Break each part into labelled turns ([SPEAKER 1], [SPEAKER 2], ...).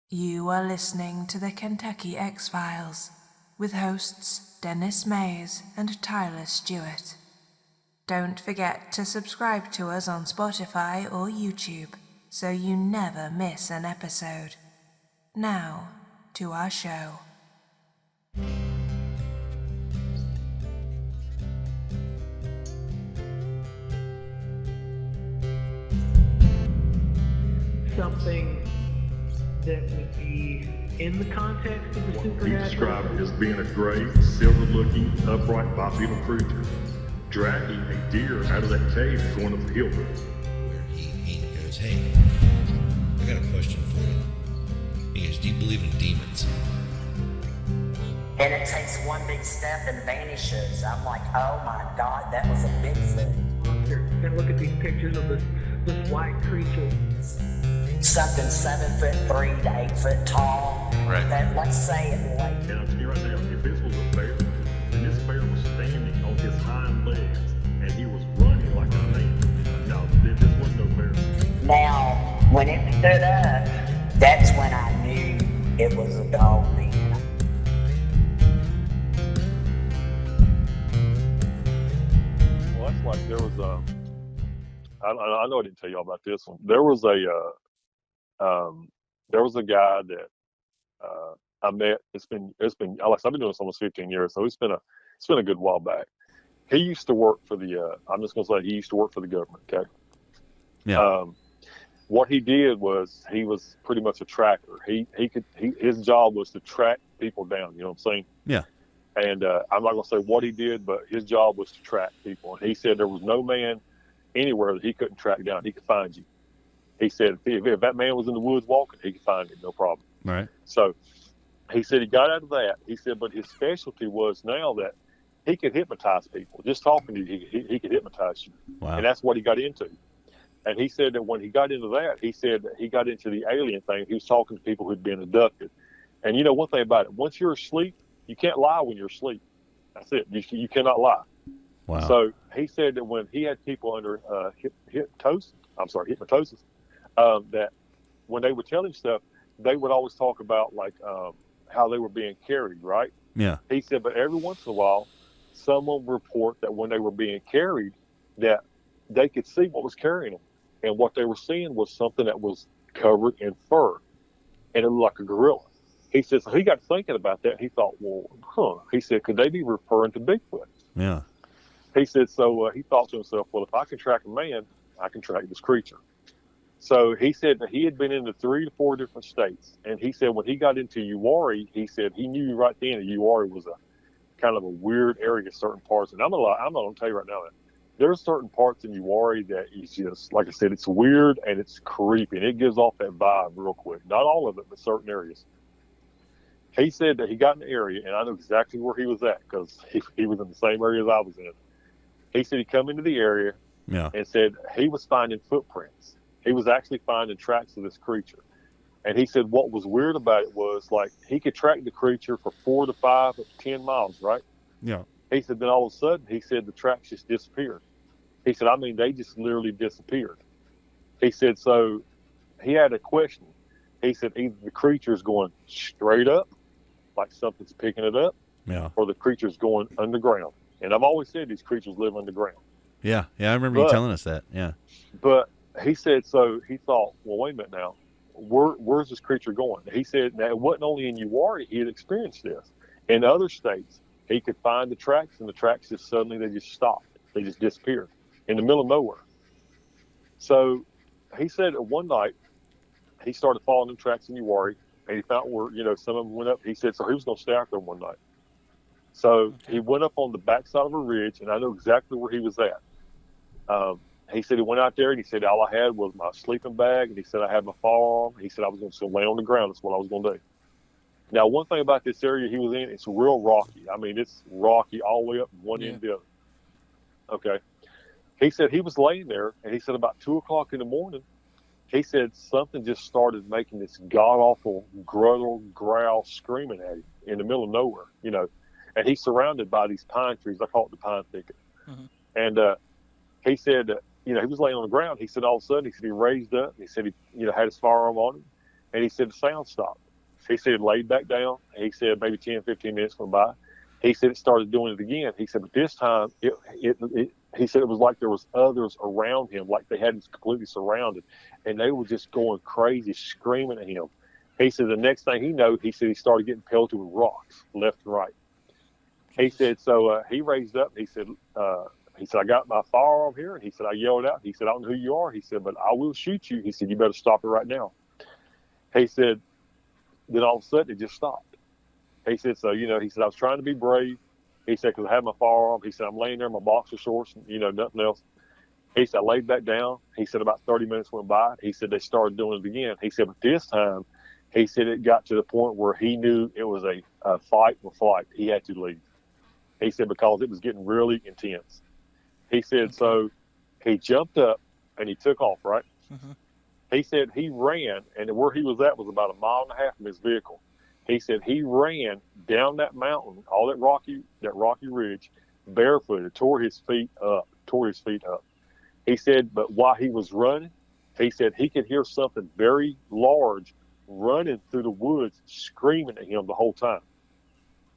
[SPEAKER 1] You are listening to the Kentucky X-Files with hosts Dennis Mays and Tyler Stewart. Don't forget to subscribe to us on Spotify or YouTube so you never miss an episode. Now, to our show.
[SPEAKER 2] Something that would be in the context of the supernatural.
[SPEAKER 3] He described it as being a gray, silver-looking, upright bipedal creature, dragging a deer out of that cave going up the hill.
[SPEAKER 4] Where he goes, hey, I got a question for you. He goes, do you believe in demons?
[SPEAKER 5] And it takes one big step and vanishes. I'm like, oh my God, that was a Bigfoot.
[SPEAKER 2] You're gonna look at these pictures of this white creature.
[SPEAKER 5] Something 7'3" to 8 foot tall.
[SPEAKER 4] Right.
[SPEAKER 5] That, let's say it like.
[SPEAKER 3] And I'll tell you right now, if this was a bear, then this bear was standing on his hind legs, and he was running like a man. No, this wasn't no bear.
[SPEAKER 5] Now, when it stood up, that's when I knew it was a dog man.
[SPEAKER 6] Well, that's like there was a. I know I didn't tell y'all about this one. There was a guy that I met. It's been like I've been doing this almost 15 years, so it's been a good while back. He used to work for the. I'm just gonna say he used to work for the government. Okay.
[SPEAKER 7] Yeah.
[SPEAKER 6] What he did was he was pretty much a tracker. His job was to track people down. You know what I'm saying?
[SPEAKER 7] Yeah.
[SPEAKER 6] And I'm not gonna say what he did, but his job was to track people. And he said there was no man anywhere that he couldn't track down. He could find you. He said if that man was in the woods walking, he could find him, no problem.
[SPEAKER 7] Right.
[SPEAKER 6] So he said he got out of that. He said, but his specialty was now that he could hypnotize people. Just talking to you, he could hypnotize you.
[SPEAKER 7] Wow.
[SPEAKER 6] And that's what he got into. And he said that when he got into that, he said that he got into the alien thing. He was talking to people who'd been abducted. And you know one thing about it, once you're asleep, you can't lie when you're asleep. That's it. You cannot lie.
[SPEAKER 7] Wow.
[SPEAKER 6] So he said that when he had people under hypnosis, that when they would tell him stuff, they would always talk about like how they were being carried, right?
[SPEAKER 7] Yeah.
[SPEAKER 6] He said, but every once in a while, someone would report that when they were being carried, that they could see what was carrying them. And what they were seeing was something that was covered in fur, and it looked like a gorilla. He said, so he got thinking about that. He thought, well, He said, could they be referring to Bigfoot?
[SPEAKER 7] Yeah.
[SPEAKER 6] He said, so he thought to himself, well, if I can track a man, I can track this creature. So he said that he had been into 3 to 4 different states. And he said when he got into Uwharrie, he said he knew right then that Uwharrie was a kind of a weird area, certain parts. And I'm not going to tell you right now that there's certain parts in Uwharrie that is just, like I said, it's weird and it's creepy. And it gives off that vibe real quick. Not all of it, but certain areas. He said that he got in the area, and I know exactly where he was at because he was in the same area as I was in. He said he come into the area and said he was finding footprints. He was actually finding tracks of this creature. And he said what was weird about it was like he could track the creature for 4 to 5 up to 10 miles, right?
[SPEAKER 7] Yeah.
[SPEAKER 6] He said then all of a sudden, he said the tracks just disappeared. He said, I mean, they just literally disappeared. He said, so he had a question. He said either the creature's going straight up, like something's picking it up, or the creature's going underground. And I've always said these creatures live underground.
[SPEAKER 7] Yeah. I remember you telling us that. Yeah.
[SPEAKER 6] But he said, so he thought, well, wait a minute now. Where's this creature going? He said, now it wasn't only in Uwharrie he had experienced this. In other states, he could find the tracks, and the tracks just suddenly, they just stopped. They just disappeared in the middle of nowhere. So he said that one night, he started following them tracks in Uwharrie, and he found where, some of them went up. He said, so he was going to stay out there one night. So he went up on the backside of a ridge, and I know exactly where he was at. He said he went out there, and he said all I had was my sleeping bag, and he said I had my firearm. He said I was going to lay on the ground. That's what I was going to do. Now, one thing about this area he was in, it's real rocky. I mean, it's rocky all the way up from one end to the other. Okay. He said he was laying there, and he said about 2 o'clock in the morning, he said something just started making this god-awful gruntle, growl, screaming at him in the middle of nowhere, And he's surrounded by these pine trees. I call it the pine thicket. Mm-hmm. And he said, he was laying on the ground. He said all of a sudden, he said he raised up. He said he, had his firearm on him. And he said the sound stopped. He said it laid back down. He said maybe 10, 15 minutes went by. He said it started doing it again. He said, but this time, he said it was like there was others around him, like they had him completely surrounded, and they were just going crazy, screaming at him. He said the next thing he knew, he said he started getting pelted with rocks left and right. He said, so he raised up. He said, I got my firearm here. And he said, I yelled out. He said, I don't know who you are. He said, but I will shoot you. He said, you better stop it right now. He said, then all of a sudden it just stopped. He said, so, he said, I was trying to be brave. He said, because I had my firearm. He said, I'm laying there in my boxer shorts and, nothing else. He said, I laid back down. He said, about 30 minutes went by. He said, they started doing it again. He said, but this time, he said it got to the point where he knew it was a fight or flight. He had to leave. He said, because it was getting really intense. He said, so he jumped up and he took off, right? Mm-hmm. He said he ran, and where he was at was about 1.5 miles from his vehicle. He said he ran down that mountain, all that rocky ridge, barefooted, tore his feet up. He said, but while he was running, he said he could hear something very large running through the woods, screaming at him the whole time.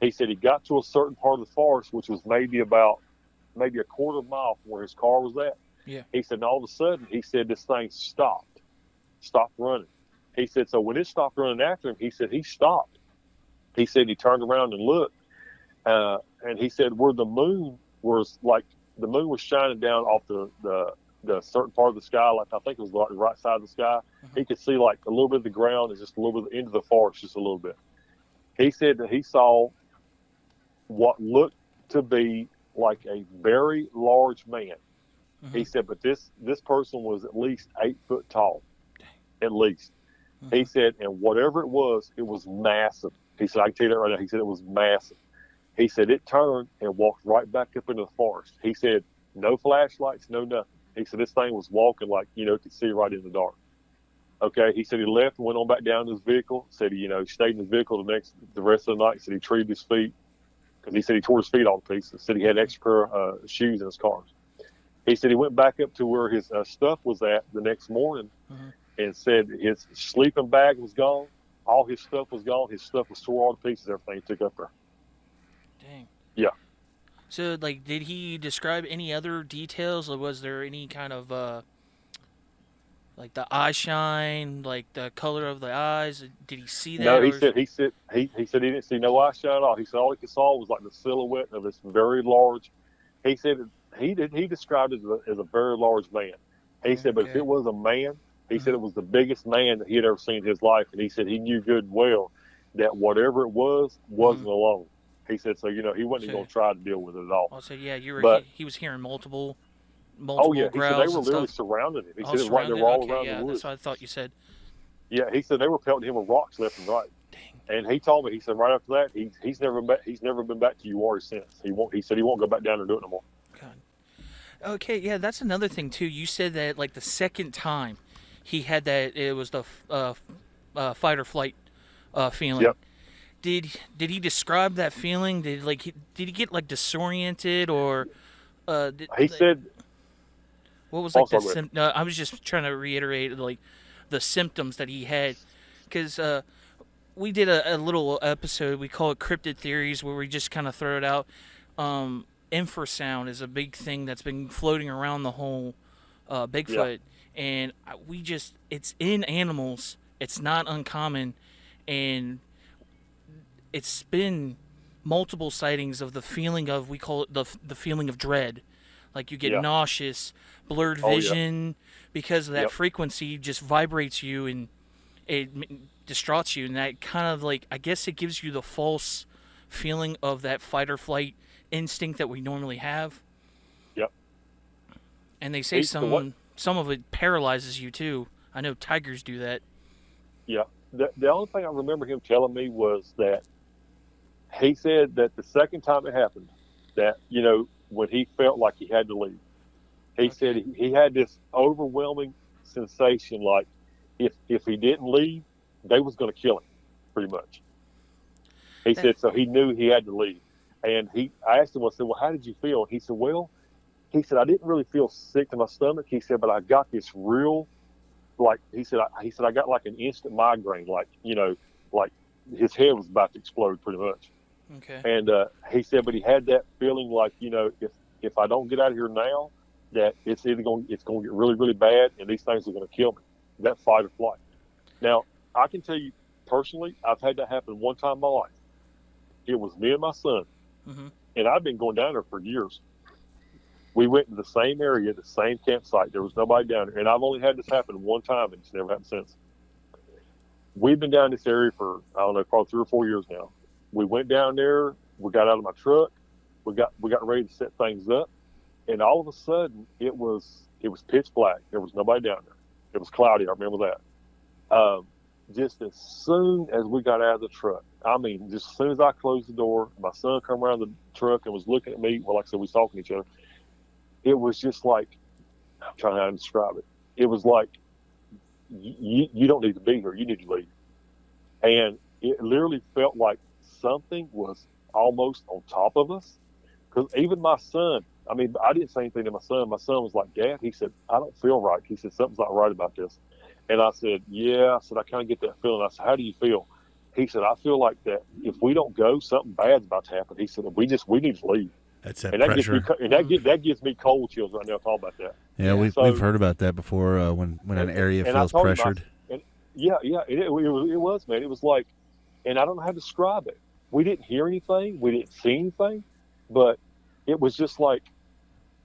[SPEAKER 6] He said he got to a certain part of the forest, which was maybe a 1/4 mile from where his car was at.
[SPEAKER 8] Yeah.
[SPEAKER 6] He said, and all of a sudden, he said this thing stopped running. He said, so when it stopped running after him, he said he stopped. He said he turned around and looked, and he said where the moon was shining down off the certain part of the sky, like I think it was like the right side of the sky. Mm-hmm. He could see like a little bit of the ground and just a little bit into the forest, just a little bit. He said that he saw what looked to be like a very large man. Mm-hmm. He said, but this person was at least 8 foot tall, at least. Mm-hmm. He said, and whatever it was massive. He said, I can tell you that right now. He said it was massive. He said it turned and walked right back up into the forest. He said, no flashlights, no nothing. He said this thing was walking like, could see right in the dark. Okay. He said he left and went on back down to his vehicle. Said he, stayed in his vehicle the rest of the night. He said he treated his feet because he said he tore his feet all to pieces. Said he had extra pair of shoes in his car. He said he went back up to where his stuff was at the next morning. Mm-hmm. And said his sleeping bag was gone. All his stuff was gone. His stuff was tore all to pieces. Everything he took up there.
[SPEAKER 8] Dang.
[SPEAKER 6] Yeah.
[SPEAKER 8] So, did he describe any other details? Or was there any kind of, the eye shine, like the color of the eyes? Did he see that?
[SPEAKER 6] No, he said he didn't see no eye shine at all. He said all he saw was like the silhouette of this very large. He said he described it as a very large man. He said, but if it was a man, he said it was the biggest man that he had ever seen in his life. And he said he knew good and well that whatever it wasn't alone. He said, so, he wasn't going to try to deal with it at all.
[SPEAKER 8] Oh, so, yeah, he was hearing multiple
[SPEAKER 6] oh, yeah. He said they were literally
[SPEAKER 8] stuff.
[SPEAKER 6] surrounding him. He said it was like they were all around the woods.
[SPEAKER 8] That's what I thought you said.
[SPEAKER 6] Yeah, he said they were pelting him with rocks left and right. Dang. And he told me, he said right after that, he's never been back to Uwharrie since. He said he won't go back down and do it no more.
[SPEAKER 8] God. Okay, yeah, that's another thing, too. You said that, the second time he had that, it was the fight or flight feeling.
[SPEAKER 6] Yep.
[SPEAKER 8] Did he describe that feeling? Did he get disoriented or?
[SPEAKER 6] He said.
[SPEAKER 8] What was I was just trying to reiterate the symptoms that he had, because we did a little episode. We call it Cryptid Theories, where we just kind of throw it out. Infrasound is a big thing that's been floating around the whole Bigfoot. Yep. And it's in animals. It's not uncommon. And it's been multiple sightings of the feeling of, we call it the feeling of dread. Like you get nauseous, blurred vision, because of that frequency just vibrates you and it distraughts you. And that kind of I guess it gives you the false feeling of that fight or flight instinct that we normally have.
[SPEAKER 6] Yep.
[SPEAKER 8] And they say some of it paralyzes you too. I know tigers do that.
[SPEAKER 6] Yeah. The only thing I remember him telling me was that he said that the second time it happened, that, when he felt like he had to leave, he said he had this overwhelming sensation like if he didn't leave, they was going to kill him, pretty much. He said, so he knew he had to leave. And I asked him, I said, well, how did you feel? And he said, I didn't really feel sick to my stomach. He said, but I got this real like he said, I got like an instant migraine, like like his head was about to explode, pretty much.
[SPEAKER 8] Okay.
[SPEAKER 6] And he said, but he had that feeling like, if I don't get out of here now, that it's going to get really, really bad, and these things are going to kill me. That fight or flight. Now, I can tell you personally, I've had that happen one time in my life. It was me and my son, and I've been going down there for years. We went to the same area, the same campsite. There was nobody down there, and I've only had this happen one time, and it's never happened since. We've been down this area for, I don't know, probably 3 or 4 years now. We went down there. We got out of my truck. We got ready to set things up, and all of a sudden, it was pitch black. There was nobody down there. It was cloudy. I remember that. Just as soon as we got out of the truck, I mean, just as soon as I closed the door, my son come around the truck and was looking at me. Well, like I said, we was talking to each other. It was just like, I'm trying to describe it. It was like, you don't need to be here. You need to leave. And it literally felt like something was almost on top of us. Because even my son, I mean, I didn't say anything to my son. My son was like, Dad, he said, I don't feel right. He said, something's not right about this. And I said, yeah. I said, I kind of get that feeling. I said, how do you feel? He said, I feel like that if we don't go, something bad's about to happen. He said, we need to leave.
[SPEAKER 7] That's that
[SPEAKER 6] and that
[SPEAKER 7] pressure.
[SPEAKER 6] That gives me cold chills right now talking about that.
[SPEAKER 7] Yeah, we've heard about that before when an area feels pressured.
[SPEAKER 6] It was, man. It was like, and I don't know how to describe it. We didn't hear anything. We didn't see anything. But it was just like,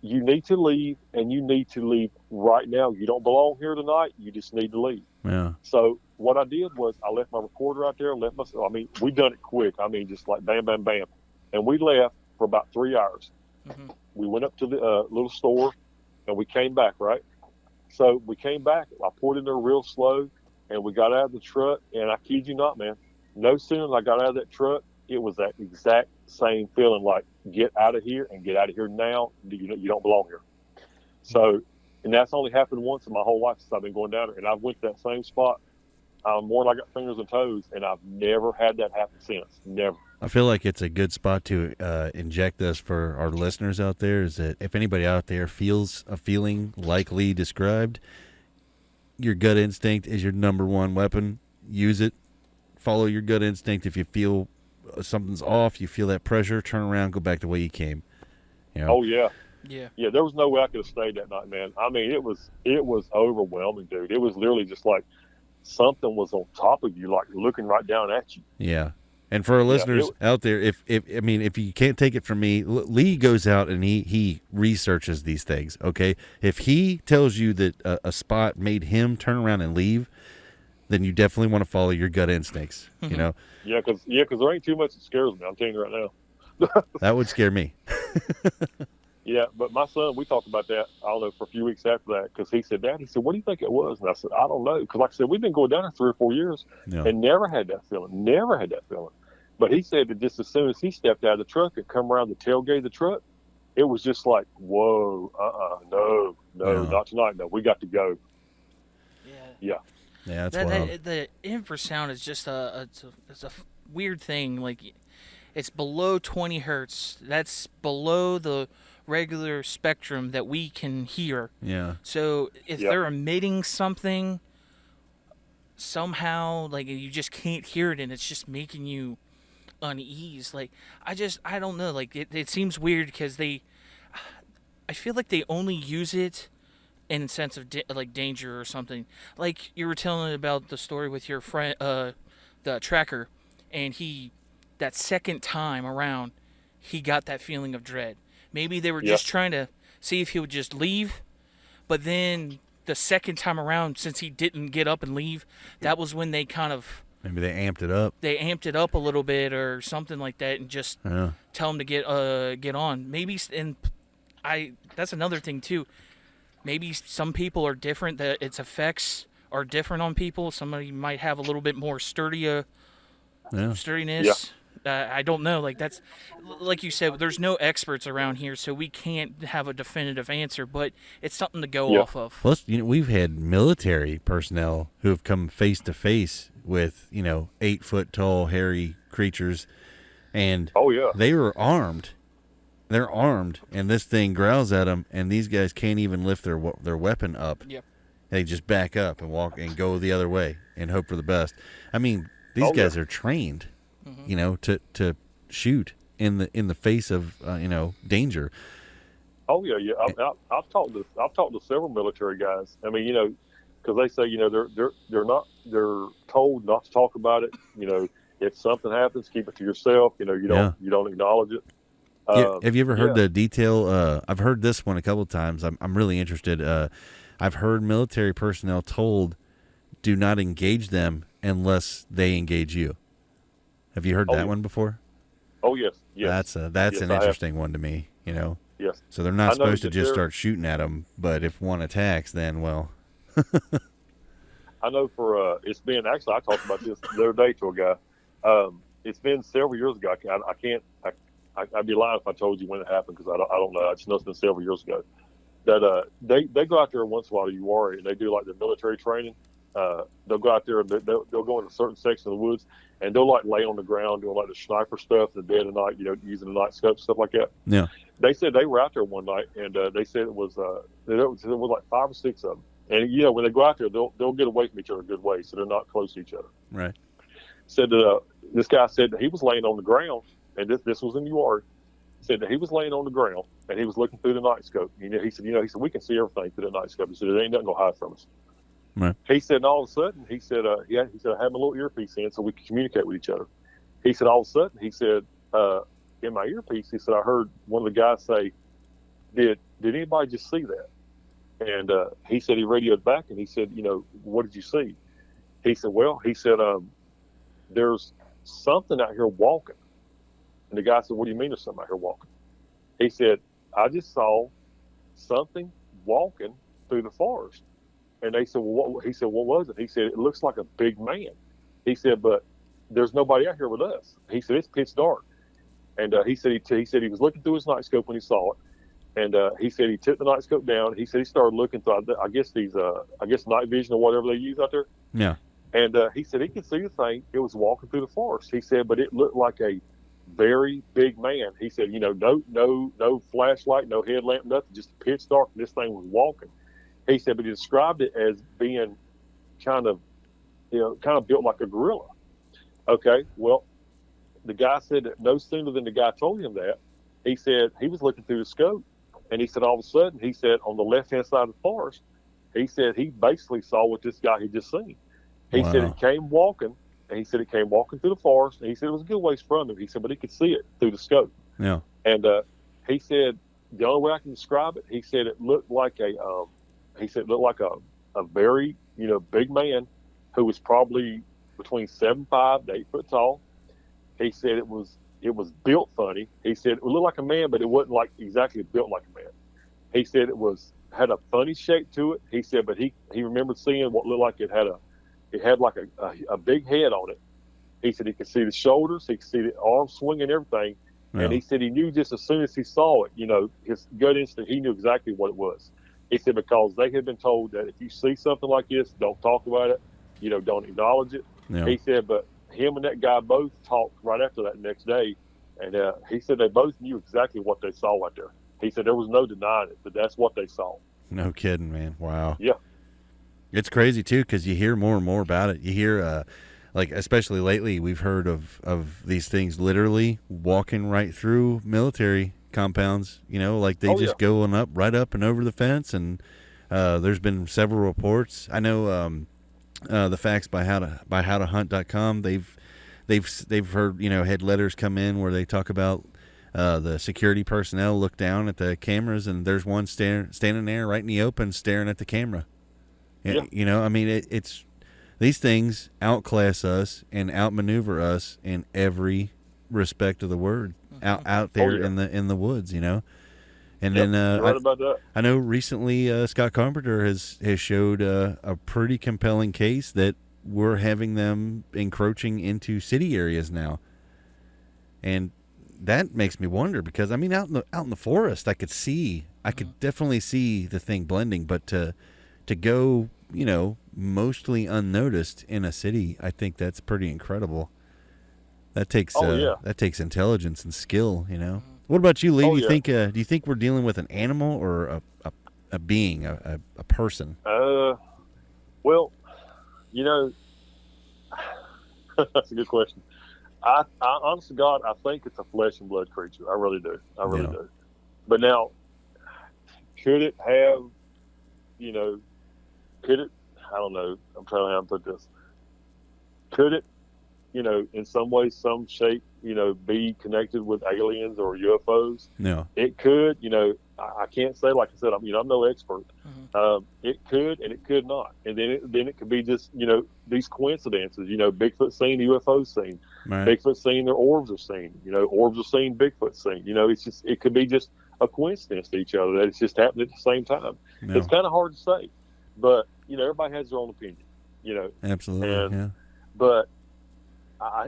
[SPEAKER 6] you need to leave, and you need to leave right now. You don't belong here tonight. You just need to leave.
[SPEAKER 7] Yeah.
[SPEAKER 6] So what I did was I left my recorder out there. We done it quick. I mean, just like bam, bam, bam. And we left for about 3 hours. We went up to the little store, and we came back, right? So we came back. I poured in there real slow, and we got out of the truck, and I kid you not, man, no sooner than I got out of that truck, it was that exact same feeling like, get out of here and get out of here now. You don't belong here. So, and that's only happened once in my whole life since I've been going down there. And I've went to that same spot more than I got fingers and toes, and I've never had that happen since. Never.
[SPEAKER 7] I feel like it's a good spot to inject this for our listeners out there, is that if anybody out there feels a feeling like Lee described, your gut instinct is your number one weapon. Use it. Follow your gut instinct. If you feel something's off, you feel that pressure, turn around, go back the way you came. You know?
[SPEAKER 6] Oh, yeah.
[SPEAKER 8] Yeah.
[SPEAKER 6] There was no way I could have stayed that night, man. I mean, it was overwhelming, dude. It was literally just like something was on top of you, like looking right down at you.
[SPEAKER 7] Yeah. And for our listeners out there, if you can't take it from me, Lee goes out and he researches these things. Okay, if he tells you that a spot made him turn around and leave, then you definitely want to follow your gut instincts. You know.
[SPEAKER 6] Yeah, because there ain't too much that scares me. I'm telling you right now.
[SPEAKER 7] That would scare me.
[SPEAKER 6] Yeah, but my son, we talked about that, I don't know, for a few weeks after that, because he said, Dad, what do you think it was? And I said, I don't know. Because like I said, we've been going down there 3 or 4 years and never had that feeling. But he said that just as soon as he stepped out of the truck and come around the tailgate of the truck, it was just like, whoa, no, not tonight. No, we got to go. Yeah.
[SPEAKER 7] Yeah, that's wild.
[SPEAKER 8] The infrasound is just it's a weird thing. Like, it's below 20 hertz. That's below the regular spectrum that we can hear.
[SPEAKER 7] Yeah.
[SPEAKER 8] So if they're emitting something somehow, like, you just can't hear it, and it's just making you unease. Like, I don't know. Like, it seems weird because I feel like they only use it in a sense of danger or something. Like you were telling about the story with your friend, the tracker, and that second time around, he got that feeling of dread. Maybe they were just trying to see if he would just leave, but then the second time around, since he didn't get up and leave, that was when they kind of
[SPEAKER 7] maybe they amped it up.
[SPEAKER 8] They amped it up a little bit or something like that, and just tell him to get on. Maybe, and that's another thing too. Maybe some people are different. That its effects are different on people. Somebody might have a little bit more sturdiness. I don't know. Like, that's, like you said, there's no experts around here, so we can't have a definitive answer. But it's something to go off of.
[SPEAKER 7] Plus, we've had military personnel who have come face to face with 8-foot tall hairy creatures, and they were armed. They're armed, and this thing growls at them, and these guys can't even lift their weapon up.
[SPEAKER 8] Yep.
[SPEAKER 7] They just back up and walk and go the other way and hope for the best. I mean, these guys are trained, you know, to shoot in the face of danger.
[SPEAKER 6] Oh yeah, yeah. I've talked to several military guys. I mean, you know, because they say, you know, they're told not to talk about it. You know, if something happens, keep it to yourself. You know, you don't acknowledge it.
[SPEAKER 7] Have you ever heard the detail? I've heard this one a couple of times. I'm really interested. I've heard military personnel told, do not engage them unless they engage you. Have you heard that one before?
[SPEAKER 6] Oh yes, yes.
[SPEAKER 7] That's an interesting one to me. You know.
[SPEAKER 6] Yes.
[SPEAKER 7] So they're not supposed to just start shooting at them, but if one attacks, then well.
[SPEAKER 6] I know it's been actually I talked about this the other day to a guy. It's been several years ago. I'd be lying if I told you when it happened because I don't know. I just know it's been several years ago. That they go out there once in a while to Uwharrie and they do like the military training. They'll go out there and they'll go into a certain section of the woods and they'll like lay on the ground doing like the sniper stuff in the dead of night, you know, using the night scope stuff like that.
[SPEAKER 7] Yeah.
[SPEAKER 6] They said they were out there one night and they said it was like 5 or 6 of them. And you know, when they go out there, they'll get away from each other a good way, so they're not close to each other.
[SPEAKER 7] Right.
[SPEAKER 6] Said that this guy said that he was laying on the ground, and this was in Uwharrie. Said that he was laying on the ground and he was looking through the night scope. He said we can see everything through the night scope. He said there ain't nothing gonna hide from us.
[SPEAKER 7] Right.
[SPEAKER 6] He said, and all of a sudden, he said I had my little earpiece in so we could communicate with each other. He said all of a sudden, he said in my earpiece, he said I heard one of the guys say, "Did anybody just see that?" And he said he radioed back and he said, you know, what did you see? He said, well, there's something out here walking. And the guy said, what do you mean there's something out here walking? He said, I just saw something walking through the forest. And they said, well, he said, what was it? He said, it looks like a big man. He said, but there's nobody out here with us. He said, it's pitch dark. And he said he was looking through his night scope when he saw it. And he said he took the night scope down. He said he started looking through, I guess night vision or whatever they use out there.
[SPEAKER 7] Yeah.
[SPEAKER 6] And he said he could see the thing. It was walking through the forest. He said, but it looked like a very big man. He said, you know, no flashlight, no headlamp, nothing, just pitch dark. And this thing was walking. He said, but he described it as being kind of built like a gorilla. Okay, well, the guy said that no sooner than the guy told him that, he said he was looking through the scope. And he said, all of a sudden, he said, on the left-hand side of the forest, he said he basically saw what this guy had just seen. He said it came walking, and he said it came walking through the forest, and he said it was a good ways from him. He said, but he could see it through the scope.
[SPEAKER 7] Yeah.
[SPEAKER 6] And he said, the only way I can describe it, he said it looked like a very, you know, big man who was probably between 7'5" to 8 foot tall. He said it was built funny. He said it looked like a man, but it wasn't like exactly built like a man. He said it had a funny shape to it. He said, but he remembered seeing what looked like it had like a big head on it. He said he could see the shoulders, he could see the arms swinging, everything. Yeah. And he said he knew just as soon as he saw it, you know, his gut instinct, he knew exactly what it was. He said because they had been told that if you see something like this, don't talk about it, you know, don't acknowledge it. Yeah. He said, but him and that guy both talked right after that next day, and he said they both knew exactly what they saw out there. He said there was no denying it, but that's what they saw.
[SPEAKER 7] No kidding, man. Wow.
[SPEAKER 6] Yeah.
[SPEAKER 7] It's crazy, too, because you hear more and more about it. You hear, like, especially lately, we've heard of these things literally walking right through military compounds, you know, like they going right up and over the fence, and there's been several reports. I know the facts by howtohunt.com, they've heard, you know, had letters come in where they talk about the security personnel look down at the cameras and there's one standing there right in the open staring at the camera. Yeah. You know, I mean, it's these things outclass us and outmaneuver us in every respect of the word out there in the woods, you know. And then
[SPEAKER 6] right about that.
[SPEAKER 7] I know recently Scott Carpenter has showed a pretty compelling case that we're having them encroaching into city areas now, and that makes me wonder because I mean out in the forest I could definitely see the thing blending, but to go, you know, mostly unnoticed in a city, I think that's pretty incredible. That takes that takes intelligence and skill, you know. What about you, Lee? Do you think we're dealing with an animal or a being, a person?
[SPEAKER 6] Well, you know, that's a good question. I honest to God, I think it's a flesh and blood creature. I really do. I really do. But now, could it have, you know, could it, I don't know, I'm trying to how to put this. Could it, you know, in some way, some shape, you know, be connected with aliens or UFOs?
[SPEAKER 7] No.
[SPEAKER 6] It could, you know, I can't say, like I said, I'm no expert. It could and it could not. And then it could be just, you know, these coincidences, you know, Bigfoot seen, UFOs seen.
[SPEAKER 7] Right.
[SPEAKER 6] Bigfoot seen, their orbs are seen. You know, orbs are seen, Bigfoot seen. You know, it could be just a coincidence to each other that it's just happening at the same time.
[SPEAKER 7] No.
[SPEAKER 6] It's kind of hard to say. But, you know, everybody has their own opinion, you know.
[SPEAKER 7] Absolutely,
[SPEAKER 6] But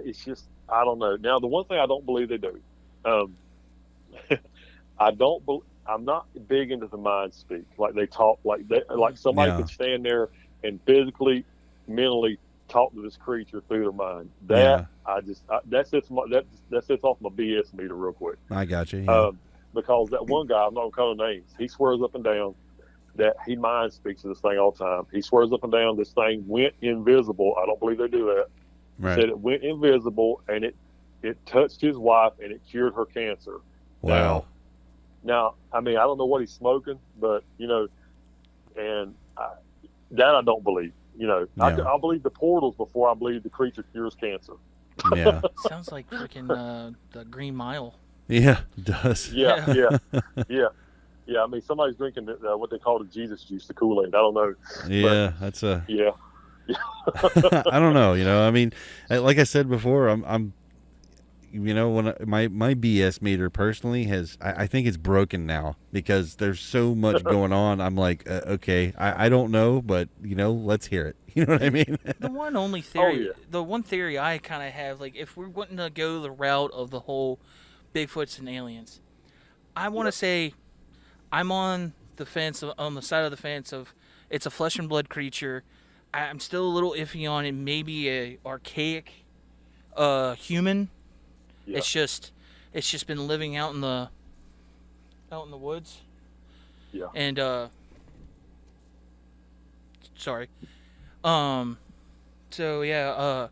[SPEAKER 6] it's just, I don't know. Now, the one thing I don't believe they do, I'm not big into the mind speak. Like they talk, like somebody could stand there and physically, mentally talk to this creature through their mind. That that sets off my BS meter real quick.
[SPEAKER 7] I got you. Yeah.
[SPEAKER 6] Because that one guy, I'm not gonna call him names, he swears up and down that he mind speaks to this thing all the time. He swears up and down this thing went invisible. I don't believe they do that.
[SPEAKER 7] Right.
[SPEAKER 6] Said it went invisible and it touched his wife and it cured her cancer.
[SPEAKER 7] Wow.
[SPEAKER 6] Now, I mean, I don't know what he's smoking, but, you know, that I don't believe. You know, I believe the portals before I believe the creature cures cancer.
[SPEAKER 7] Yeah.
[SPEAKER 8] Sounds like freaking the Green Mile.
[SPEAKER 7] Yeah, it does.
[SPEAKER 6] Yeah. I mean, somebody's drinking what they call the Jesus juice, the Kool-Aid. I don't know.
[SPEAKER 7] Yeah,
[SPEAKER 6] but,
[SPEAKER 7] that's a...
[SPEAKER 6] Yeah.
[SPEAKER 7] I don't know, you know, I mean, like I said before, I'm you know, when my BS meter personally has, I think it's broken now because there's so much going on. I'm like, okay, I don't know, but you know, let's hear it. You know what I mean?
[SPEAKER 8] The one theory I kind of have, like, if we're wanting to go the route of the whole Bigfoots and aliens, I want to say I'm on the fence, on the side of the fence of it's a flesh and blood creature. I'm still a little iffy on it. Maybe a archaic human. Yeah. It's just been living out in the woods.
[SPEAKER 6] Yeah.
[SPEAKER 8] And sorry. So yeah,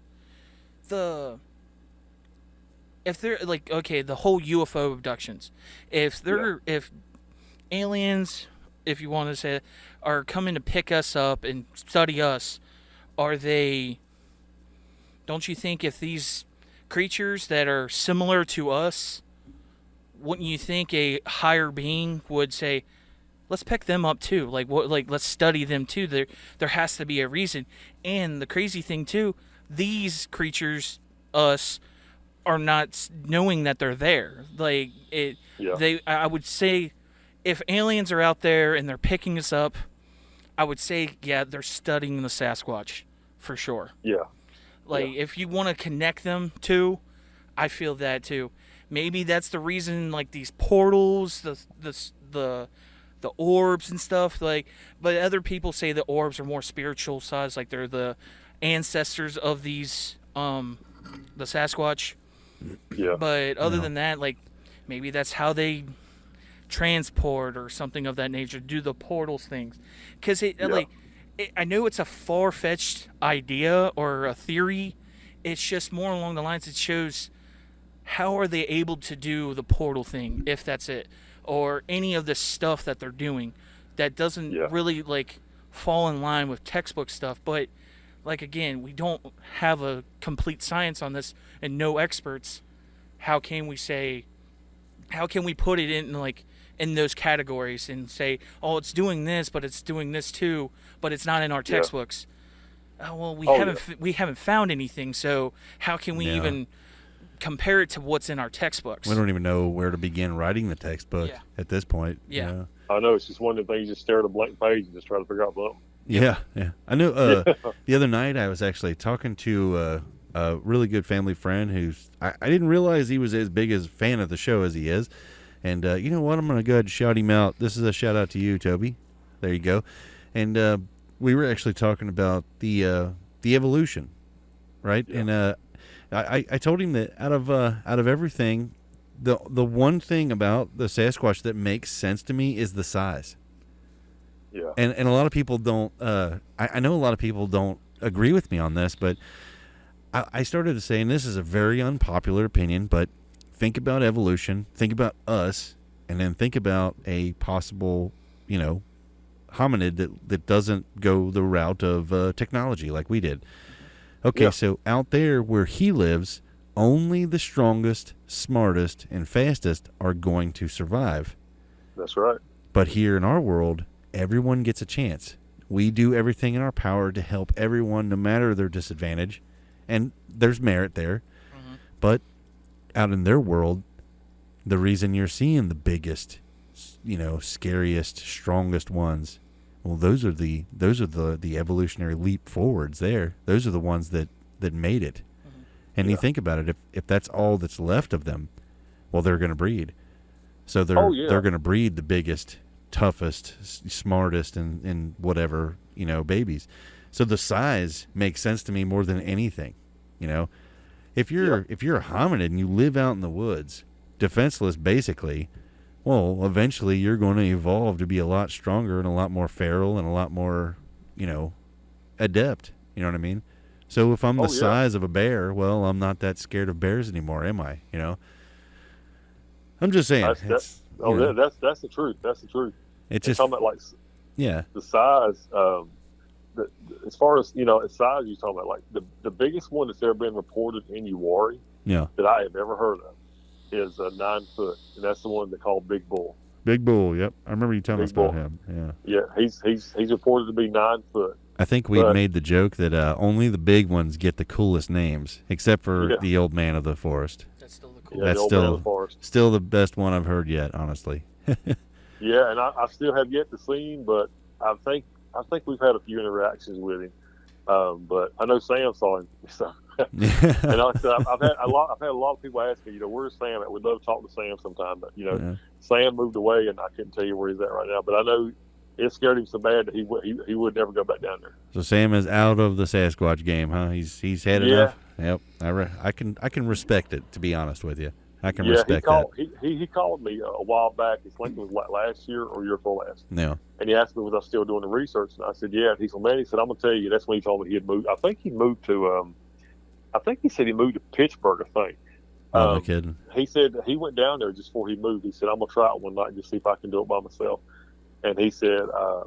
[SPEAKER 8] if they're like, okay, the whole UFO abductions, if aliens, if you want to say, are coming to pick us up and study us, are they, don't you think if these creatures that are similar to us, wouldn't you think a higher being would say, let's pick them up too, like what, like let's study them too? There has to be a reason. And the crazy thing too, these creatures, us, are not knowing that they're there. Like it, I would say, if aliens are out there and they're picking us up, I would say, yeah, they're studying the Sasquatch for sure.
[SPEAKER 6] Yeah.
[SPEAKER 8] Like, if you want to connect them to, I feel that too. Maybe that's the reason, like these portals, the orbs and stuff. Like, but other people say the orbs are more spiritual size, like they're the ancestors of these, the Sasquatch.
[SPEAKER 6] Yeah.
[SPEAKER 8] But other than that, like, maybe that's how they transport or something of that nature, do the portals things. Because I know it's a far-fetched idea or a theory. It's just more along the lines, it shows how are they able to do the portal thing, if that's it, or any of the stuff that they're doing that doesn't really like fall in line with textbook stuff. But like, again, we don't have a complete science on this and no experts. How can we put it in like in those categories and say, oh, it's doing this, but it's doing this too, but it's not in our textbooks? Well, we haven't found anything, so how can we even compare it to what's in our textbooks?
[SPEAKER 7] We don't even know where to begin writing the textbook at this point.
[SPEAKER 8] Yeah.
[SPEAKER 7] You know?
[SPEAKER 6] I know, it's just one of the things, you just stare at a blank page and just try to figure out something.
[SPEAKER 7] Yeah. I know the other night I was actually talking to a really good family friend who's, I didn't realize he was as big as a fan of the show as he is. And you know what? I'm going to go ahead and shout him out. This is a shout out to you, Toby. There you go. And we were actually talking about the evolution, right? Yeah. And I told him that out of everything, the one thing about the Sasquatch that makes sense to me is the size.
[SPEAKER 6] Yeah.
[SPEAKER 7] And a lot of people don't. I know a lot of people don't agree with me on this, but I started to say, and this is a very unpopular opinion, but think about evolution, think about us, and then think about a possible, hominid that doesn't go the route of technology like we did. Okay, so out there where he lives, only the strongest, smartest, and fastest are going to survive.
[SPEAKER 6] That's right.
[SPEAKER 7] But here in our world, everyone gets a chance. We do everything in our power to help everyone, no matter their disadvantage. And there's merit there. Mm-hmm. But out in their world, the reason you're seeing the biggest, scariest, strongest ones, well, those are the evolutionary leap forwards there. Those are the ones that made it. Mm-hmm. And you think about it, if that's all that's left of them, well, they're going to breed. So they're going to breed the biggest, toughest, smartest, and whatever, babies. So the size makes sense to me more than anything. If you're a hominid and you live out in the woods, defenseless basically, well, eventually you're going to evolve to be a lot stronger and a lot more feral and a lot more, adept. You know what I mean? So if I'm the size of a bear, well, I'm not that scared of bears anymore, am I? I'm just saying.
[SPEAKER 6] That's the truth. That's the truth.
[SPEAKER 7] It's just
[SPEAKER 6] talking about the size. As far as size, you're talking about like the biggest one that's ever been reported in Uwharrie that I have ever heard of is 9 foot, and that's the one they call Big Bull.
[SPEAKER 7] Big Bull, yep. I remember you telling us about him.
[SPEAKER 6] Yeah, he's reported to be 9 foot.
[SPEAKER 7] I think we made the joke that only the big ones get the coolest names, except for the Old Man of the Forest.
[SPEAKER 8] That's still the coolest.
[SPEAKER 7] That's still the best one I've heard yet, honestly.
[SPEAKER 6] Yeah, and I still have yet to see him, but I think we've had a few interactions with him. But I know Sam saw him. So. And like I said, I've had a lot of people ask me, where's Sam at? We'd love to talk to Sam sometime, but Sam moved away, and I couldn't tell you where he's at right now. But I know it scared him so bad that he would never go back down there.
[SPEAKER 7] So Sam is out of the Sasquatch game, huh? He's had enough. Yep, I can respect it, to be honest with you. I can respect that.
[SPEAKER 6] He called me a while back. I think it was last year or year before last.
[SPEAKER 7] Yeah.
[SPEAKER 6] And he asked me, was I still doing the research? And I said, yeah. And he said, man, I'm going to tell you, that's when he told me he had moved. I think he moved to, I think he said he moved to Pittsburgh, I think.
[SPEAKER 7] No kidding.
[SPEAKER 6] He said he went down there just before he moved. He said, I'm going to try it one night and just see if I can do it by myself. And he said,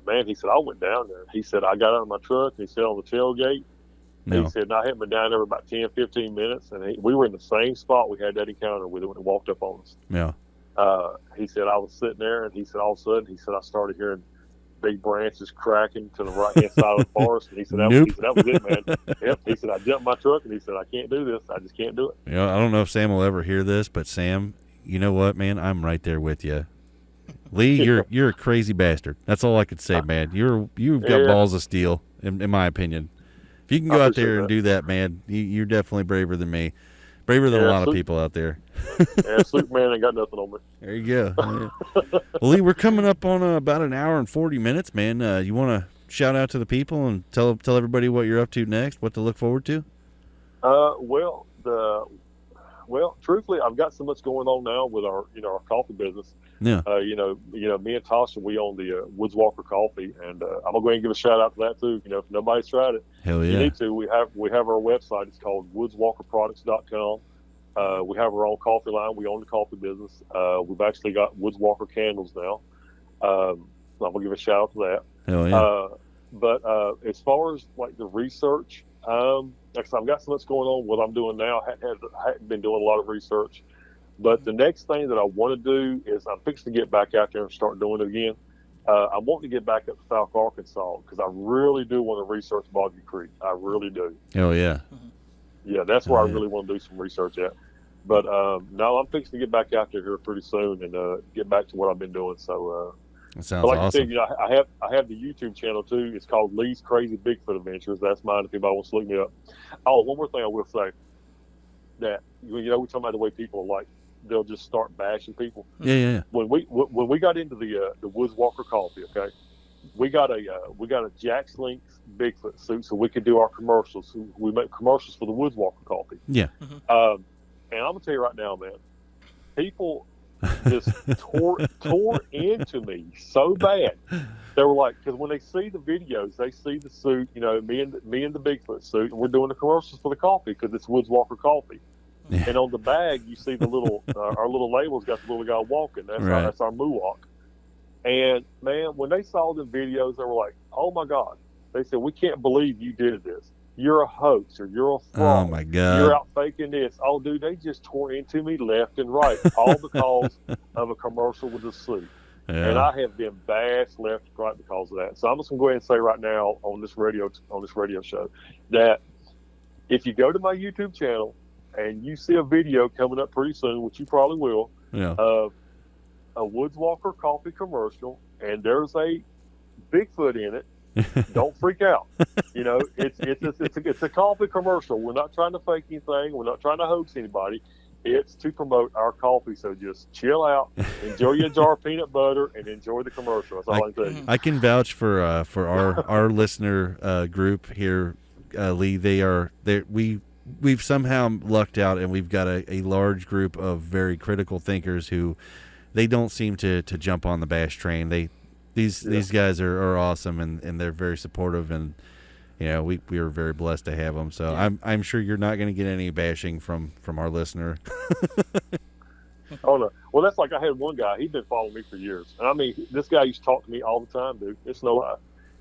[SPEAKER 6] man, I went down there. He said, I got out of my truck and he said on the tailgate. No. He said, I hadn't been down there about 10, 15 minutes. And we were in the same spot we had that encounter with him when he walked up on us.
[SPEAKER 7] Yeah.
[SPEAKER 6] He said, I was sitting there and he said, all of a sudden, I started hearing big branches cracking to the right-hand side of the forest. And he said, that was it, man. Yep. He said, I jumped my truck and he said, I can't do this. I just can't do it.
[SPEAKER 7] I don't know if Sam will ever hear this, but Sam, you know what, man? I'm right there with you. Lee, you're a crazy bastard. That's all I could say, man. You've got balls of steel, in my opinion. If you can go out there and do that, man, you're definitely braver than me. Braver than a lot of people out there.
[SPEAKER 6] Yeah, Superman ain't got nothing on me.
[SPEAKER 7] There you go. Yeah. Well, Lee, we're coming up on about an hour and 40 minutes, man. You want to shout out to the people and tell everybody what you're up to next, what to look forward to?
[SPEAKER 6] Well, truthfully, I've got so much going on now with our coffee business.
[SPEAKER 7] Yeah.
[SPEAKER 6] Me and Tasha, we own the Woods Walker Coffee, and I'm gonna go ahead and give a shout out to that too. If nobody's tried it,
[SPEAKER 7] hell yeah,
[SPEAKER 6] you need to. We have our website. It's called woodswalkerproducts.com. We have our own coffee line. We own the coffee business. We've actually got Woods Walker candles now. I'm gonna give a shout out to that.
[SPEAKER 7] Hell yeah.
[SPEAKER 6] But as far as like the research, like I've got so much going on. What I'm doing now, I hadn't been doing a lot of research. But the next thing that I want to do is I'm fixing to get back out there and start doing it again. I'm wanting to get back up to Falk, Arkansas, because I really do want to research Boggy Creek. I really do.
[SPEAKER 7] Oh, yeah.
[SPEAKER 6] Yeah, that's where I really want to do some research at. But no, I'm fixing to get back out there here pretty soon and get back to what I've been doing. So,
[SPEAKER 7] that sounds
[SPEAKER 6] like
[SPEAKER 7] awesome.
[SPEAKER 6] I said, I have the YouTube channel too. It's called Lee's Crazy Bigfoot Adventures. That's mine if anybody wants to look me up. Oh, one more thing I will say, that we're talking about the way people are like, they'll just start bashing people.
[SPEAKER 7] Yeah.
[SPEAKER 6] When we got into the Woods Walker Coffee, okay, we got a Jack Slinks Bigfoot suit so we could do our commercials. We make commercials for the Woods Walker Coffee.
[SPEAKER 7] Yeah.
[SPEAKER 6] And I'm gonna tell you right now, man, people just tore into me so bad. They were like, because when they see the videos, they see the suit, you know, me and the Bigfoot suit, and we're doing the commercials for the coffee because it's Woods Walker coffee.
[SPEAKER 7] Yeah.
[SPEAKER 6] And on the bag, you see the little our little labels got the little guy walking. That's our moonwalk. And man, when they saw the videos, they were like, "Oh my God!" They said, "We can't believe you did this. You're a hoax, or you're a fraud.
[SPEAKER 7] Oh my God!
[SPEAKER 6] You're out faking this." Oh, dude, they just tore into me left and right, all because of a commercial with a suit.
[SPEAKER 7] Yeah.
[SPEAKER 6] And I have been bashed left and right because of that. So I'm just gonna go ahead and say right now on this radio show that if you go to my YouTube channel and you see a video coming up pretty soon, which you probably will,
[SPEAKER 7] Yeah.
[SPEAKER 6] of a Woods Walker coffee commercial, and there's a Bigfoot in it, don't freak out. You know, it's a coffee commercial. We're not trying to fake anything. We're not trying to hoax anybody. It's to promote our coffee. So just chill out, enjoy your jar of peanut butter, and enjoy the commercial. That's all I can tell you.
[SPEAKER 7] I can vouch for our listener group here, Lee. We've somehow lucked out, and we've got a large group of very critical thinkers who they don't seem to jump on the bash train. These guys are awesome, and they're very supportive, and you know we are very blessed to have them. So yeah. I'm sure you're not going to get any bashing from our listener.
[SPEAKER 6] Oh no! Well, that's like I had one guy. He'd been following me for years, and I mean, this guy used to talk to me all the time, dude. It's no lie.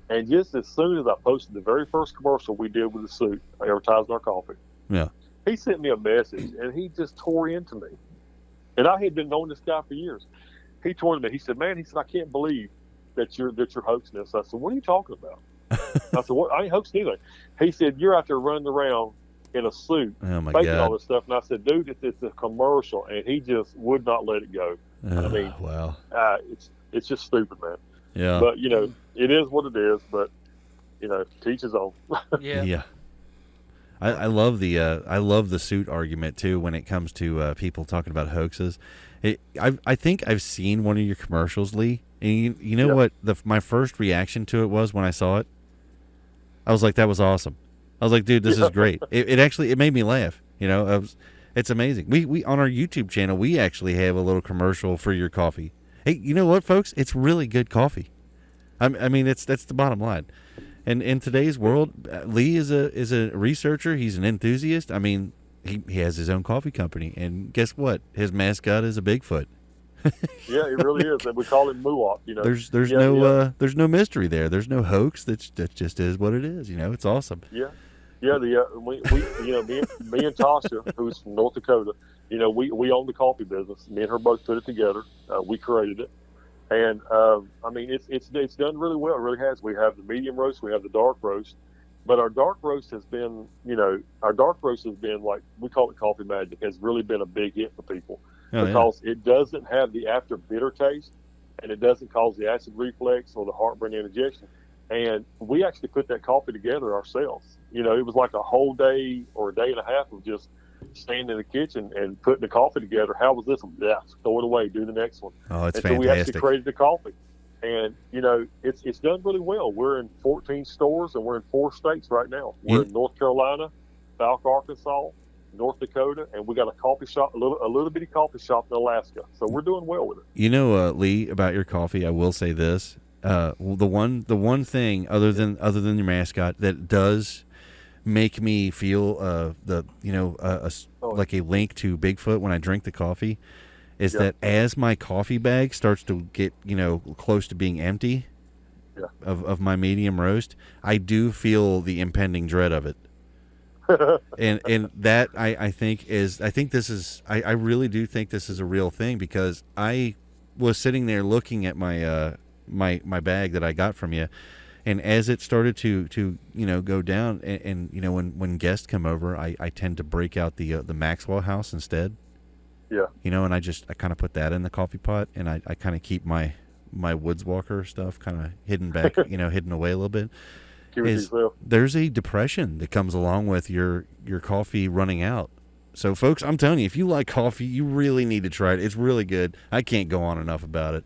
[SPEAKER 6] And just as soon as I posted the very first commercial we did with the suit, advertising our coffee,
[SPEAKER 7] yeah,
[SPEAKER 6] he sent me a message, and he just tore into me. And I had been knowing this guy for years. He tore into me. He said, "Man," he said, "I can't believe that you're hoaxing this." I said, "What are you talking about?" I said, "What? I ain't hoaxing anything." He said, "You're out there running around in a suit, faking all this stuff." And I said, "Dude, it's a commercial," and he just would not let it go. I mean,
[SPEAKER 7] wow,
[SPEAKER 6] it's just stupid, man.
[SPEAKER 7] Yeah.
[SPEAKER 6] But you know, it is what it is. But you know, teach his own.
[SPEAKER 8] Yeah.
[SPEAKER 7] Yeah. I love the suit argument too when it comes to people talking about hoaxes. I think I've seen one of your commercials, Lee, and you know what my first reaction to it was when I saw it. I was like, that was awesome. I was like, dude, this is great. It actually made me laugh. You know, it's amazing. We on our YouTube channel we actually have a little commercial for your coffee. Hey, you know what, folks? It's really good coffee. I mean, that's the bottom line. And in today's world, Lee is a researcher. He's an enthusiast. I mean, he has his own coffee company, and guess what? His mascot is a Bigfoot.
[SPEAKER 6] Yeah, it really is. And we call him Muwok. You know,
[SPEAKER 7] there's no mystery there. There's no hoax. That just is what it is. You know, it's awesome.
[SPEAKER 6] Yeah. We you know, me and Tasha, who's from North Dakota, you know, we own the coffee business. Me and her both put it together. We created it. And I mean, it's done really well. It really has. We have the medium roast, we have the dark roast, but our dark roast has been, like, we call it coffee magic. Has really been a big hit for people because it doesn't have the after bitter taste, and it doesn't cause the acid reflux or the heartburn indigestion. And we actually put that coffee together ourselves. You know, it was like a whole day or a day and a half of just standing in the kitchen and putting the coffee together. How was this one? Yeah, throw it away, do the next one.
[SPEAKER 7] Oh, it's
[SPEAKER 6] and
[SPEAKER 7] fantastic.
[SPEAKER 6] So we actually created the coffee. And, you know, it's done really well. We're in 14 stores, and we're in 4 states right now. We're in North Carolina, Falk, Arkansas, North Dakota, and we got a coffee shop, a little bitty coffee shop in Alaska. So we're doing well with it.
[SPEAKER 7] You know, Lee, about your coffee, I will say this. The one thing other than your mascot that does make me feel like a link to Bigfoot when I drink the coffee is that as my coffee bag starts to get, you know, close to being empty of my medium roast, I do feel the impending dread of it. and that I really do think this is a real thing, because I was sitting there looking at my my bag that I got from you, and as it started to you know go down, and you know when guests come over, I tend to break out the Maxwell House instead.
[SPEAKER 6] Yeah. You
[SPEAKER 7] know, and I kind of put that in the coffee pot, and I kind of keep my Woods Walker stuff kind of hidden back, you know, hidden away a little bit. There's a depression that comes along with your coffee running out. So, folks, I'm telling you, if you like coffee, you really need to try it. It's really good. I can't go on enough about it.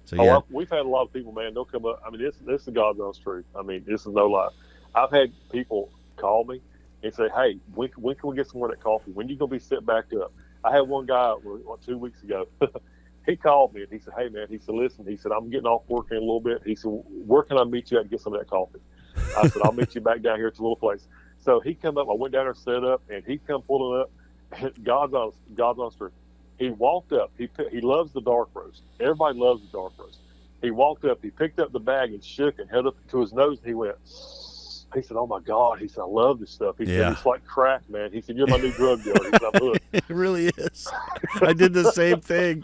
[SPEAKER 7] So, yeah.
[SPEAKER 6] We've had a lot of people, man. They'll come up. I mean, this is God's honest truth. I mean, this is no lie. I've had people call me and say, "Hey, when can we get some more of that coffee? When are you gonna be set back up?" I had one guy 2 weeks ago. he called me and he said, "Hey man," he said, "listen," he said, "I'm getting off work in a little bit." He said, "Where can I meet you at to get some of that coffee?" I said, "I'll meet you back down here at the little place." So he come up. I went down there, set up, and he come pulling up. God's honest truth. He walked up. He loves the dark roast. Everybody loves the dark roast. He walked up. He picked up the bag and shook and held it to his nose. And he went. He said, "Oh my God!" He said, "I love this stuff." He said, "It's like crack, man." He said, "You're my new drug dealer." He said, "I'm hooked."
[SPEAKER 7] It really is. I did the same thing.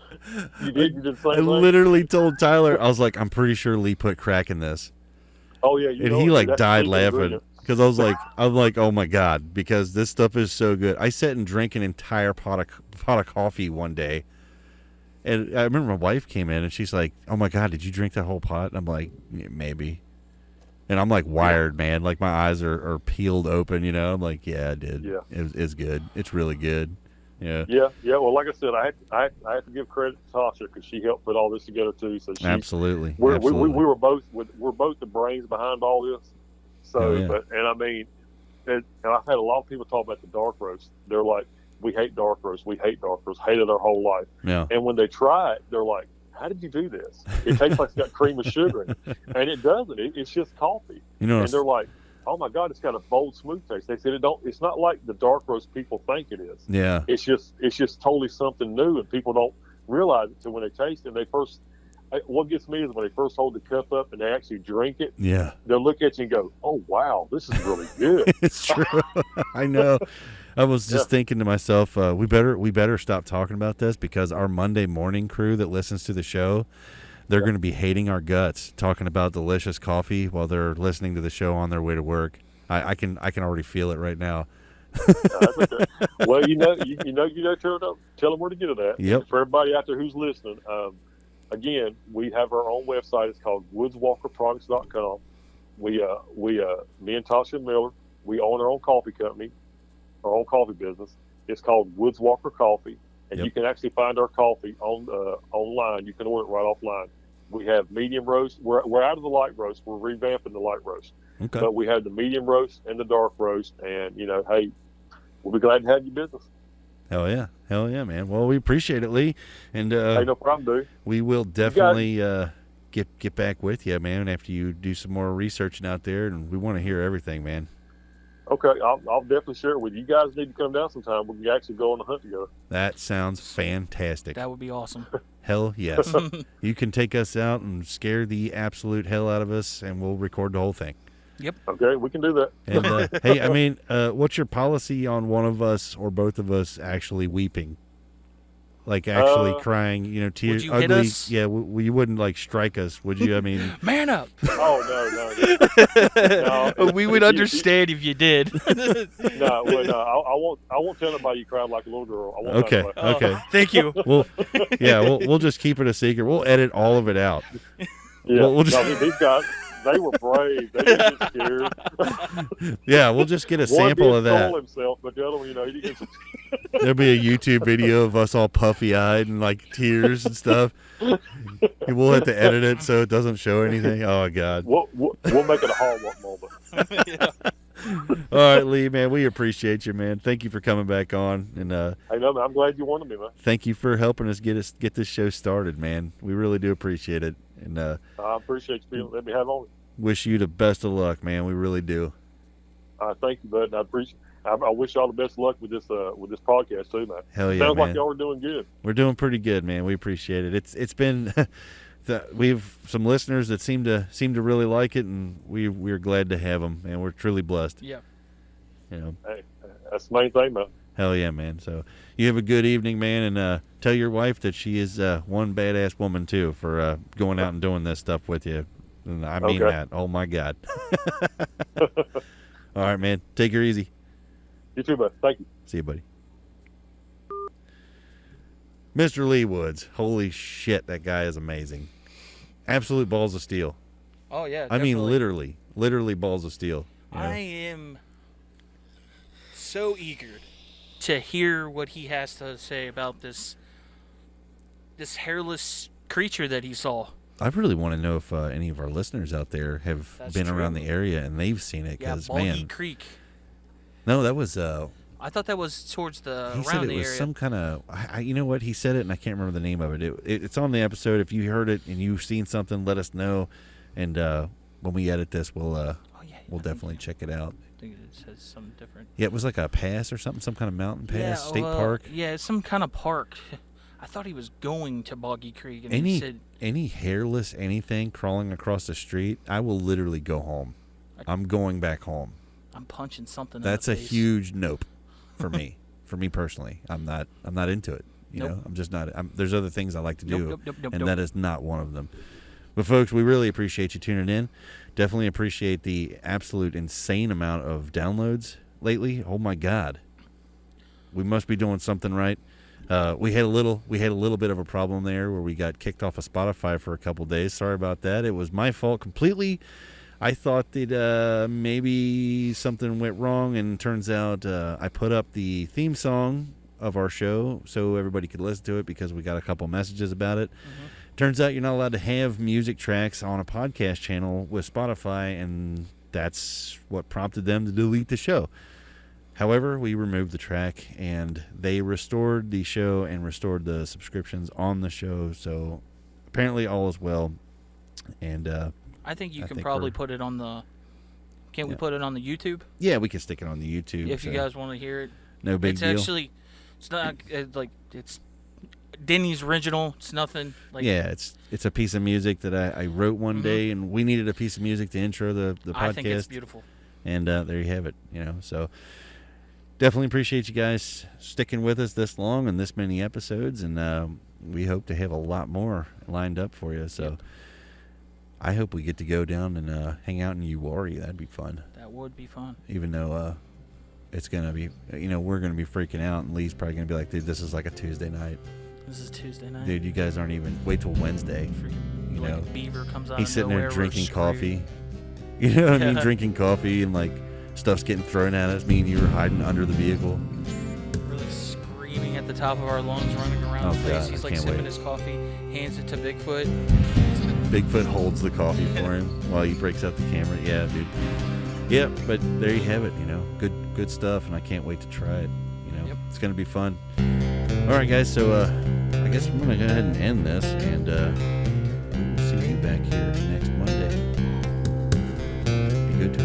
[SPEAKER 6] You did the same
[SPEAKER 7] I
[SPEAKER 6] thing?
[SPEAKER 7] literally told Tyler, I was like, "I'm pretty sure Lee put crack in this."
[SPEAKER 6] Oh yeah,
[SPEAKER 7] and he like died laughing because I'm like, "Oh my God!" Because this stuff is so good. I sat and drank an entire pot of coffee one day, and I remember my wife came in and she's like, "Oh my God, did you drink that whole pot?" And I'm like, yeah, "Maybe." And I'm like wired, man. Like my eyes are peeled open, you know. I'm like, "Yeah, I did.
[SPEAKER 6] Yeah,
[SPEAKER 7] it's good. It's really good." Yeah.
[SPEAKER 6] Yeah. Well, like I said, I have to give credit to Tasha because she helped put all this together too. So
[SPEAKER 7] Absolutely.
[SPEAKER 6] we're both the brains behind all this. So,
[SPEAKER 7] yeah.
[SPEAKER 6] and I mean, and I've had a lot of people talk about the dark roast. They're like, "We hate dark roast. We hate dark roast. Hated our whole life."
[SPEAKER 7] Yeah.
[SPEAKER 6] And when they try it, they're like, "How did you do this? It tastes like it's got cream and sugar in it." And it doesn't. It's just coffee.
[SPEAKER 7] You know,
[SPEAKER 6] and they're like, "Oh my God, it's got a bold, smooth taste." They said it's not like the dark roast people think it is.
[SPEAKER 7] Yeah.
[SPEAKER 6] It's just totally something new, and people don't realize it. So when they taste it, what gets me is when they first hold the cup up and they actually drink it.
[SPEAKER 7] Yeah.
[SPEAKER 6] They'll look at you and go, "Oh wow, this is really good."
[SPEAKER 7] It's true. I know. I was just thinking to myself, we better stop talking about this because our Monday morning crew that listens to the show, they're going to be hating our guts talking about delicious coffee while they're listening to the show on their way to work. I can already feel it right now.
[SPEAKER 6] Okay. Well, tell them where to get it at.
[SPEAKER 7] Yep.
[SPEAKER 6] For everybody out there who's listening, again, we have our own website. It's called woodswalkerproducts.com. Me and Tasha Miller, we own our own coffee company, our own coffee business. It's called Woods Walker Coffee, and you can actually find our coffee on online. You can order it right offline. We have medium roast. We're out of the light roast. We're revamping the light roast.
[SPEAKER 7] Okay.
[SPEAKER 6] But we have the medium roast and the dark roast, and hey, we'll be glad to have your business.
[SPEAKER 7] Hell yeah, man. Well, we appreciate it, Lee, and
[SPEAKER 6] hey, no problem, dude.
[SPEAKER 7] We will definitely get back with you, man, after you do some more researching out there, and we want to hear everything, man.
[SPEAKER 6] Okay, I'll definitely share it with you. You guys need to come down sometime. We can actually go on a hunt together.
[SPEAKER 7] That sounds fantastic.
[SPEAKER 8] That would be awesome.
[SPEAKER 7] Hell yes. You can take us out and scare the absolute hell out of us, and we'll record the whole thing.
[SPEAKER 8] Yep.
[SPEAKER 6] Okay, we can do that.
[SPEAKER 7] And hey, I mean, what's your policy on one of us or both of us actually weeping? Like actually crying, tears.
[SPEAKER 8] Would you
[SPEAKER 7] ugly,
[SPEAKER 8] hit us?
[SPEAKER 7] Yeah, you wouldn't like strike us, would you? I mean,
[SPEAKER 8] man up.
[SPEAKER 6] Oh no.
[SPEAKER 8] We would understand if you did.
[SPEAKER 6] No, I won't tell anybody you cried like a little girl. I won't
[SPEAKER 7] okay.
[SPEAKER 8] Thank you.
[SPEAKER 7] We'll just keep it a secret. We'll edit all of it out.
[SPEAKER 6] Yeah,
[SPEAKER 7] we'll just...
[SPEAKER 6] these guys, they were brave. They didn't get scared.
[SPEAKER 7] Yeah, we'll just get a sample of that.
[SPEAKER 6] One himself, but the other one, he didn't get
[SPEAKER 7] There'll be a YouTube video of us all puffy-eyed and like tears and stuff. We'll have to edit it so it doesn't show anything. Oh God.
[SPEAKER 6] We'll make it a Hallmark moment.
[SPEAKER 8] Yeah.
[SPEAKER 7] All right, Lee, man, we appreciate you, man. Thank you for coming back on, and
[SPEAKER 6] hey, no, man, I'm glad you wanted me, man.
[SPEAKER 7] Thank you for helping us get this show started, man. We really do appreciate it, and
[SPEAKER 6] I appreciate you letting me have on it.
[SPEAKER 7] Wish you the best of luck, man. We really do.
[SPEAKER 6] Thank you, bud. I wish y'all the best of luck with this podcast too, man.
[SPEAKER 7] Hell yeah,
[SPEAKER 6] Sounds
[SPEAKER 7] man.
[SPEAKER 6] like y'all are doing good.
[SPEAKER 7] We're doing pretty good, man. We appreciate it. It's been we've some listeners that seem to really like it, and we're glad to have them, and we're truly blessed.
[SPEAKER 8] Yeah.
[SPEAKER 6] Hey, that's the main thing, man.
[SPEAKER 7] Hell yeah, man. So you have a good evening, man, and tell your wife that she is one badass woman too for going out and doing this stuff with you. And I mean that. Oh my God. All right, man. Take her easy.
[SPEAKER 6] You too, bud. Thank you.
[SPEAKER 7] See you, buddy. Mr. Lee Woods. Holy shit, that guy is amazing. Absolute balls of steel.
[SPEAKER 8] Oh yeah.
[SPEAKER 7] I
[SPEAKER 8] Definitely.
[SPEAKER 7] mean, literally balls of steel.
[SPEAKER 8] I am so eager to hear what he has to say about this hairless creature that he saw.
[SPEAKER 7] I really want to know if any of our listeners out there have been around the area and they've seen it.
[SPEAKER 8] Yeah,
[SPEAKER 7] Cause,
[SPEAKER 8] Boggy
[SPEAKER 7] man,
[SPEAKER 8] Creek.
[SPEAKER 7] No, that was.
[SPEAKER 8] I I thought that was towards the
[SPEAKER 7] He
[SPEAKER 8] around
[SPEAKER 7] said it
[SPEAKER 8] the
[SPEAKER 7] was
[SPEAKER 8] area.
[SPEAKER 7] some kind of. You know what? He said it, and I can't remember the name of it. It's on the episode. If you heard it and you've seen something, let us know. And when we edit this, we'll definitely check it out.
[SPEAKER 8] I think it says something different.
[SPEAKER 7] Yeah, it was like a pass or something, some kind of mountain pass, state park.
[SPEAKER 8] Yeah, some kind of park. I thought he was going to Boggy Creek, and he said
[SPEAKER 7] any hairless anything crawling across the street, I will literally go home. I'm going back home.
[SPEAKER 8] I'm punching something.
[SPEAKER 7] That's
[SPEAKER 8] in
[SPEAKER 7] a
[SPEAKER 8] the face.
[SPEAKER 7] huge nope for me. For me personally, I'm not into it. You
[SPEAKER 8] Nope.
[SPEAKER 7] know, I'm just not. There's other things I like to do,
[SPEAKER 8] Nope,
[SPEAKER 7] and that is not one of them. But folks, we really appreciate you tuning in. Definitely appreciate the absolute insane amount of downloads lately. Oh my God, we must be doing something right. We had a little bit of a problem there where we got kicked off of Spotify for a couple days. Sorry about that. It was my fault completely. I thought that maybe something went wrong, and turns out I put up the theme song of our show so everybody could listen to it because we got a couple messages about it. Mm-hmm. Turns out you're not allowed to have music tracks on a podcast channel with Spotify, and that's what prompted them to delete the show. However, we removed the track, and they restored the show and restored the subscriptions on the show, so apparently all is well. And
[SPEAKER 8] I think you can probably put it on the... Can't we put it on the YouTube?
[SPEAKER 7] Yeah, we can stick it on the YouTube.
[SPEAKER 8] If you guys want to hear it.
[SPEAKER 7] No big deal.
[SPEAKER 8] It's actually... It's not like... It's Denny's original. It's nothing like...
[SPEAKER 7] Yeah, it's a piece of music that I wrote one day, and we needed a piece of music to intro the podcast.
[SPEAKER 8] I think it's beautiful.
[SPEAKER 7] And there you have it. So definitely appreciate you guys sticking with us this long and this many episodes, and we hope to have a lot more lined up for you. So I hope we get to go down and hang out in Uwharrie. That'd be fun.
[SPEAKER 8] That would be fun.
[SPEAKER 7] Even though it's gonna be, we're gonna be freaking out, and Lee's probably gonna be like, dude, this is like a Tuesday night.
[SPEAKER 8] This is Tuesday night.
[SPEAKER 7] Dude, you guys aren't even. Wait till Wednesday.
[SPEAKER 8] Freaking, like a beaver comes out.
[SPEAKER 7] He's
[SPEAKER 8] of
[SPEAKER 7] sitting
[SPEAKER 8] nowhere,
[SPEAKER 7] there drinking
[SPEAKER 8] we're
[SPEAKER 7] coffee. You know what I mean? Drinking coffee, and like stuff's getting thrown at us. Me and you were hiding under the vehicle.
[SPEAKER 8] Really screaming at the top of our lungs, running around the place.
[SPEAKER 7] God,
[SPEAKER 8] He's
[SPEAKER 7] I
[SPEAKER 8] like
[SPEAKER 7] can't
[SPEAKER 8] sipping
[SPEAKER 7] wait.
[SPEAKER 8] his coffee, hands it to Bigfoot.
[SPEAKER 7] Bigfoot holds the coffee for him while he breaks out the camera. Yeah, dude. Yeah, but there you have it. Good stuff, and I can't wait to try it. It's gonna be fun. All right, guys. So I guess I'm gonna go ahead and end this, and we'll see you back here next Monday. Be good to